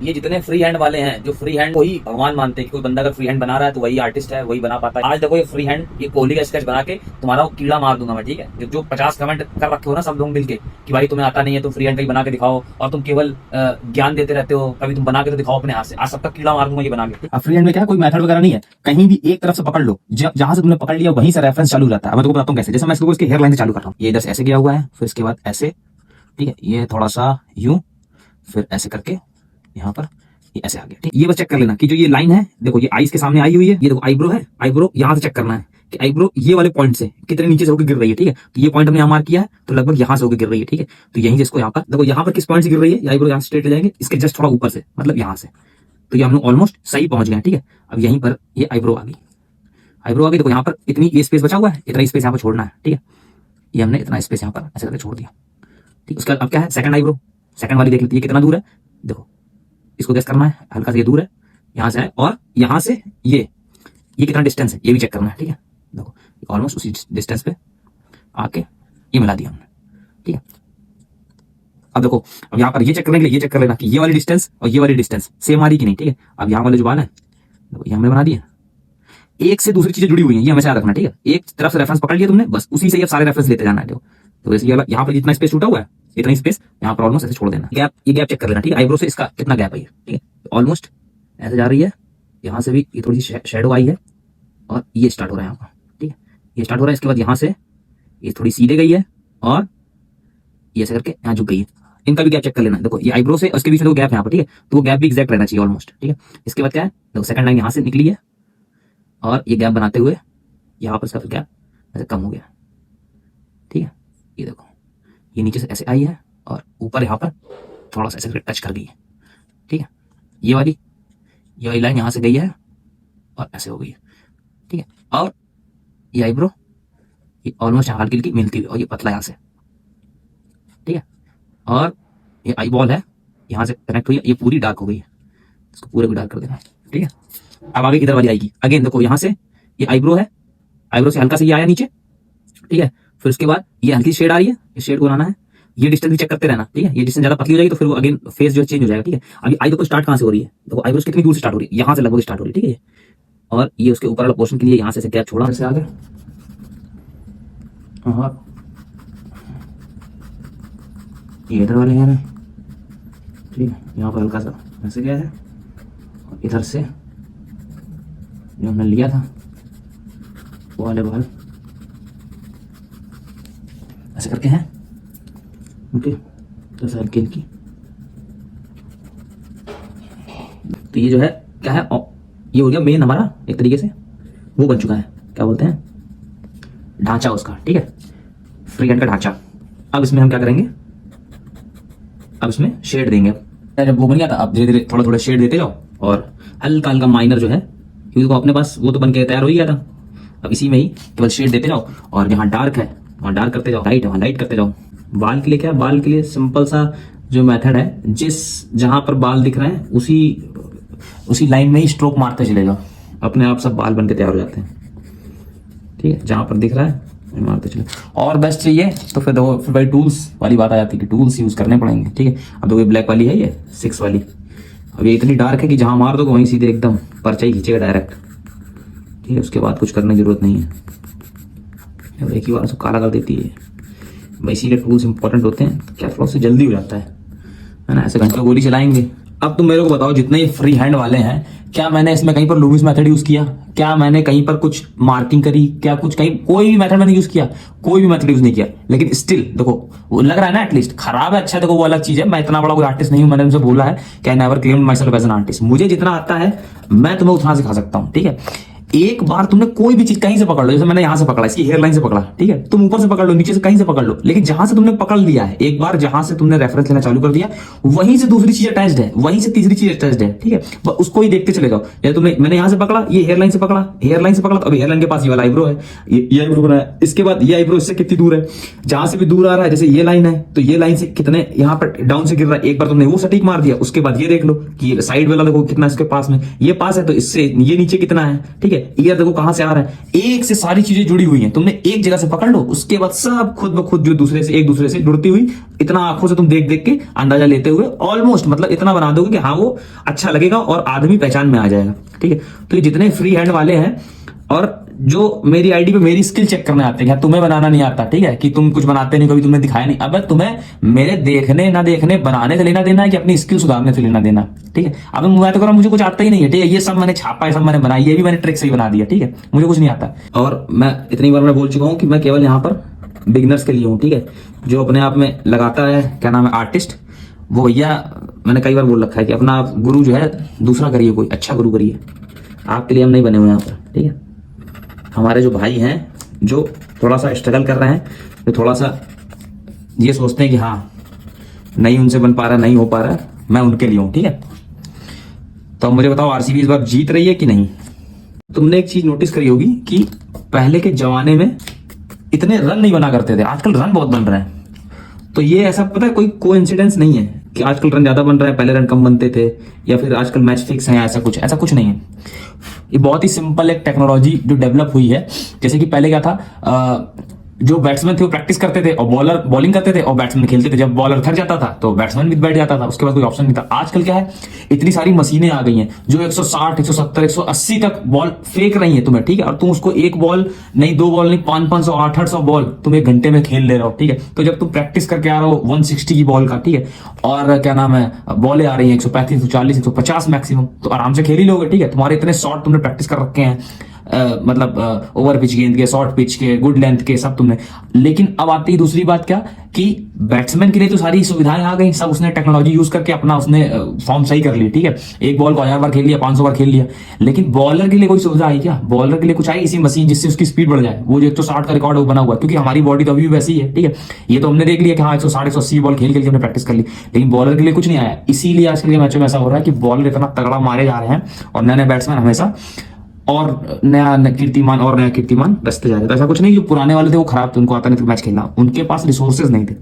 ये जितने free hand वाले हैं, जो फ्री हैंड को ही भगवान मानते हैं कि कोई बंदा अगर फ्री हैंड बना रहा है तो वही आर्टिस्ट है, वही बना पाता है। आज देखो ये फ्री हैंड, ये कोहली का स्केच बना के तुम्हारा वो कीड़ा मार दूंगा मैं, ठीक है। जो 50 कमेंट कर रखे हो ना सब लोग मिलके कि भाई तुम्हें आता नहीं है, तुम फ्री हैंड का ही बना के दिखाओ और तुम केवल ज्ञान देते रहते हो, कभी तुम बना के तो दिखाओ अपने हाथ से। आज सबका कीड़ा मार दूंगा ये बना के। अब फ्री हैंड में क्या है, कोई मेथड वगैरह नहीं है, कहीं भी एक तरफ से पकड़ लो, जहां से तुमने पकड़ लिया वहीं से रेफरेंस चालू रहता है। मैं तुमको बताता हूँ कैसे। जैसे मैं इसको इसके हेयर लाइन से चालू कर रहा हूँ, ये इधर से ऐसे गया हुआ है, फिर इसके बाद ऐसे, ठीक है, ये थोड़ा सा यूं, फिर ऐसे करके यहाँ पर ये ऐसे आ गया, ठीक। ये बस चेक कर लेना कि जो ये लाइन है, देखो ये आईज के सामने आई हुई है, ये देखो आईब्रो है, आईब्रो यहाँ से चेक करना है कि आईब्रो ये वाले पॉइंट से कितने नीचे से होकर गिर रही है, ठीक है। तो ये पॉइंट हमने यहाँ मार्क किया है, तो लगभग यहाँ से होकर गिर रही है, ठीक है। तो यहीं से इसको यहाँ पर देखो, यहाँ पर किस पॉइंट से गिर रही है, आईब्रो यहाँ स्ट्रेट ले जाएंगे, इसके जस्ट थोड़ा ऊपर से, मतलब यहाँ से। तो ये हम लोग ऑलमोस्ट सही पहुंच गए, ठीक है। अब यहीं पर ये आईब्रो आ गई, आईब्रो आ गई। देखो यहाँ पर इतनी ये स्पेस बचा हुआ है, इतना स्पेस यहाँ पर छोड़ना है, ठीक है। ये हमने इतना स्पेस यहाँ पर ऐसे करके छोड़ दिया, ठीक। उसके बाद अब क्या है, सेकंड आईब्रो, सेकंड वाली देख लेती है कितना दूर है। देखो इसको गेस करना है, हल्का सा ये दूर है यहाँ से है, और यहाँ से ये कितना डिस्टेंस है ये भी चेक करना है, ठीक है। देखो ऑलमोस्ट उसी डिस्टेंस पे आके ये मिला दिया हमने, ठीक है। अब देखो, अब यहाँ पर ये चेक करने के लिए ये चेक कर लेना कि ये वाली डिस्टेंस और ये वाली डिस्टेंस सेम आ रही कि नहीं, ठीक है। अब यहाँ वाले जो बाल है, देखो ये हमने बना दिया, एक से दूसरी चीजें जुड़ी हुई हैं, ये हमेशा याद रखना, ठीक है। एक तरफ से रेफरेंस पकड़ लिया तुमने, बस उसी से अब सारे रेफरेंस लेते जाना है। देखो तो जैसे यहाँ पर जितना स्पेस छूटा हुआ है, इतना स्पेस यहाँ पर ऑलमोस्ट ऐसे छोड़ देना। गैप, ये गैप चेक कर लेना, ठीक है। आईब्रो से इसका कितना गैप है, ठीक है। ऑलमोस्ट ऐसे जा रही है, यहाँ से भी ये थोड़ी सी शेडो आई है और ये स्टार्ट हो रहा है यहाँ पर, ठीक है। ये स्टार्ट हो रहा है, इसके बाद यहाँ से ये थोड़ी सीधे गई है और ये ऐसे करके यहाँ झुक गई है। इनका भी गैप चेक कर लेना। देखो ये आईब्रो से और इसके बीच में तो गैप है यहाँ पर, ठीक है। तो वो गैप भी एग्जैक्ट रहना चाहिए ऑलमोस्ट, ठीक है। इसके बाद क्या है, देखो सेकंड लाइन यहाँ से निकली है और ये गैप बनाते हुए यहाँ पर इसका फिर गैप ऐसे कम हो गया, ठीक है। ये देखो ये नीचे से ऐसे आई है और ऊपर यहाँ पर थोड़ा सा ऐसे टच कर गई है, ठीक है। ये वाली लाइन यहाँ से गई है और ऐसे हो गई है, ठीक है। और ये आईब्रो ये ऑलमोस्ट हल्की हल्की मिलती हुई और ये पतला यहाँ से, ठीक है। और ये आई बॉल है यहाँ से कनेक्ट हुई है, ये पूरी डार्क हो गई है, इसको पूरे को डार्क कर देना, ठीक है। अब आगे इधर वाली आएगी, अगेन देखो यहाँ से ये आईब्रो है, आईब्रो से हल्का से ये आया नीचे, ठीक है। फिर उसके बाद ये हल्की शेड आ रही है, इस शेड को बनाना है। ये डिस्टेंस भी चेक करते रहना, ठीक है। ये डिस्टेंस ज्यादा पतली हो जाएगी तो फिर वो अगेन फेस जो चेंज हो जाएगा, ठीक है। अभी आई देखो स्टार्ट कहाँ से हो रही है, देखो आईब्रोज कितनी दूर से स्टार्ट हो रही है, यहाँ से लगभग स्टार्ट हो रही है, ठीक है। और ये उसके ऊपर वाला पोर्शन के लिए यहाँ से गैप छोड़ा से आगे, और ये इधर वाले हैं, ठीक है। यहाँ पर हल्का सा ऐसे गया है और इधर से जो हमने लिया था वो वाले बाल ऐसे करके हैं, ओके। तो हल्की हल्की, तो ये जो है क्या है, ये हो गया मेन हमारा एक तरीके से वो बन चुका है, क्या बोलते हैं, ढांचा उसका, ठीक है। फ्री हैंड का ढांचा। अब इसमें हम क्या करेंगे, अब इसमें शेड देंगे। जब वो बन गया था, अब धीरे धीरे थोड़ा थोड़ा शेड देते जाओ और हल्का हल्का माइनर जो है, क्योंकि तो अपने पास वो तो बन के तैयार हो ही गया था, अब इसी में ही केवल शेड देते जाओ। और जहाँ डार्क है वहाँ डार्क करते जाओ, लाइट है वहाँ लाइट करते जाओ। बाल के लिए क्या, बाल के लिए सिंपल सा जो मेथड है, जहां पर बाल दिख रहे हैं उसी लाइन में ही स्ट्रोक मारते चले जाओ, अपने आप सब बाल बन के तैयार हो जाते हैं, ठीक है। जहां पर दिख रहा है मारते चले। और बेस्ट चाहिए तो फिर देखो, फिर भाई टूल्स वाली बात आ जाती है कि टूल्स यूज करने पड़ेंगे, ठीक है। अब देखो ये ब्लैक वाली है, ये 6 वाली, अब ये इतनी डार्क है कि जहां मार दो वहीं सीधे एकदम परचा ही खींचेगा डायरेक्ट, ठीक है। उसके बाद कुछ करने की जरूरत नहीं है, एक ही बार सब काला कर देती है भाई। इसीलिए टूल्स इंपॉर्टेंट होते हैं, कैफ्लॉक से जल्दी हो जाता है ना। ऐसे घंटों गोली चलाएंगे। अब तुम मेरे को बताओ, जितने ये फ्री हैंड वाले हैं, क्या मैंने इसमें कहीं पर लुमिस मेथड यूज किया, क्या मैंने कहीं पर कुछ मार्किंग करी, क्या कुछ कहीं कोई भी मेथड मैंने यूज किया, कोई भी मेथड यूज नहीं किया। लेकिन स्टिल देखो वो लग रहा है ना, एटलीस्ट खराब है अच्छा है, देखो वो अलग चीज है। मैं इतना बड़ा कोई आर्टिस्ट नहीं हूं, मैंने उनसे बोला है कि I never claimed myself as an artist. मुझे जितना आता है मैं तुम्हें उतना सिखा सकता हूं, ठीक है। एक बार तुमने कोई भी चीज कहीं से पकड़ लो, जैसे मैंने यहां से पकड़ा, इसकी हेयर लाइन से पकड़ा, ठीक है। तुम ऊपर से पकड़ लो, नीचे से कहीं से पकड़ लो, लेकिन जहां से तुमने पकड़ लिया है एक बार, जहां से तुमने रेफरेंस लेना चालू कर दिया, वहीं से दूसरी चीज अटैच्ड है, वहीं से तीसरी चीज अटैच्ड है, ठीक है। उसको ही देखते चले जाओ। जैसे मैंने यहां से पकड़ा, ये हेयर लाइन से पकड़ा, हेयर लाइन से पकड़ा, तो अभी हेयर लाइन के पास ये वाला आईब्रो है, ये आईब्रो बना है। इसके बाद ये आईब्रो इससे कितनी दूर है, जहां से भी दूर आ रहा है, जैसे ये लाइन है तो ये लाइन से कितने यहाँ पर डाउन से गिर रहा है, एक बार तुमने वो सटीक मार दिया। उसके बाद ये देख लो कि साइड वाला देखो कितना इसके पास में, ये पास है तो इससे ये नीचे कितना है, ठीक है। है, ईयर देखो कहां से आ रहा है, एक से सारी चीजें जुड़ी हुई हैं, तुमने एक जगह से पकड़ लो, उसके बाद सब खुद ब खुद जो दूसरे से एक दूसरे से जुड़ती हुई, इतना आंखों से तुम देख देख के अंदाजा लेते हुए ऑलमोस्ट मतलब इतना बना दोगे कि हाँ वो अच्छा लगेगा और आदमी पहचान में आ जाएगा। ठीक है, तो ये जितने फ्री हैंड वाले हैं और जो मेरी आईडी पे मेरी स्किल चेक करने आते हैं, तुम्हें बनाना नहीं आता, ठीक है, कि तुम कुछ बनाते नहीं, कभी तुमने दिखाया नहीं, अब तुम्हें मेरे देखने ना देखने बनाने से लेना देना है कि अपनी स्किल सुधारने से लेना देना। ठीक है, अब मैं तो कह रहा मुझे कुछ आता ही नहीं है, ठीक है, ये सब मैंने छापा है, सब मैंने बनाई, ये भी मैंने ट्रिक से ही बना दिया। ठीक है, मुझे कुछ नहीं आता, और मैं इतनी बार मैं बोल चुका हूँ कि मैं केवल यहाँ पर बिगिनर्स के लिए हूँ। ठीक है, जो अपने आप में लगाता है क्या नाम है आर्टिस्ट, वो भैया मैंने कई बार बोल रखा है कि अपना गुरु जो है दूसरा करिए, कोई अच्छा गुरु करिए, आपके लिए हम नहीं बने हुए यहाँ पर। ठीक है, हमारे जो भाई हैं जो थोड़ा सा स्ट्रगल कर रहे हैं, जो थोड़ा सा ये सोचते हैं कि हाँ नहीं उनसे बन पा रहा, नहीं हो पा रहा, मैं उनके लिए हूं। ठीक है, तो मुझे बताओ आरसीबी इस बार जीत रही है कि नहीं। तुमने एक चीज नोटिस करी होगी कि पहले के जमाने में इतने रन नहीं बना करते थे, आजकल रन बहुत बन रहे हैं। तो ये ऐसा पता है कोई कोइंसिडेंस नहीं है कि आजकल रन ज्यादा बन रहा है, पहले रन कम बनते थे, या फिर आजकल मैच फिक्स है, ऐसा कुछ नहीं है। ये बहुत ही सिंपल एक टेक्नोलॉजी जो डेवलप हुई है। जैसे कि पहले क्या था, जो बैट्समैन थे वो प्रैक्टिस करते थे और बॉलर बॉलिंग करते थे और बैट्समैन खेलते थे। जब बॉलर थक जाता था तो बैट्समैन भी बैठ जाता था, उसके बाद कोई ऑप्शन नहीं था। आजकल क्या है, इतनी सारी मशीनें आ गई हैं जो 160, 170, 180 तक बॉल फेंक रही है तुम्हें। ठीक है, और तुम उसको एक बॉल नहीं, दो बॉल नहीं, 500, 800 बॉल तुम एक घंटे में खेल ले रहे हो। ठीक है, तो जब तुम प्रैक्टिस करके आ रहे हो 160 की बॉल का, ठीक है, और क्या नाम है बॉलें आ रही है 135, 140, 150 मैक्सिमम, तो आराम से खेल ही लोगे। ठीक है, तुम्हारे इतने शॉट तुमने प्रैक्टिस कर रखे हैं, मतलब ओवर पिच गेंद के, शॉर्ट पिच के, गुड लेंथ के, सब तुमने। लेकिन अब आती है दूसरी बात, क्या कि बैट्समैन के लिए तो सारी सुविधाएं आ गई, सब उसने टेक्नोलॉजी यूज करके अपना उसने फॉर्म सही कर लिया। ठीक है, एक बॉल को 1000 बार खेल लिया, 500 बार खेल लिया। लेकिन बॉलर के लिए कोई सुविधा आई क्या? बॉलर के लिए कुछ आई इसी मशीन जिससे उसकी स्पीड बढ़ जाए? वो जो 160 का रिकॉर्ड बना हुआ है, क्योंकि हमारी बॉडी तो अभी भी वैसी है। ठीक है, ये तो हमने देख लिया कि हाँ 160, 180 बॉल खेल के हमने प्रैक्टिस कर ली, लेकिन बॉलर के लिए कुछ नहीं आया। इसीलिए आजकल के मैचों में ऐसा हो रहा है कि बॉलर इतना तगड़ा मारे जा रहे हैं और नए नए बैट्समैन हमेशा और नया कीर्तिमान रचते जा रहे थे। ऐसा कुछ नहीं जो पुराने वाले थे वो खराब थे, उनको आता नहीं था मैच खेलना, उनके पास रिसोर्सेज नहीं थे।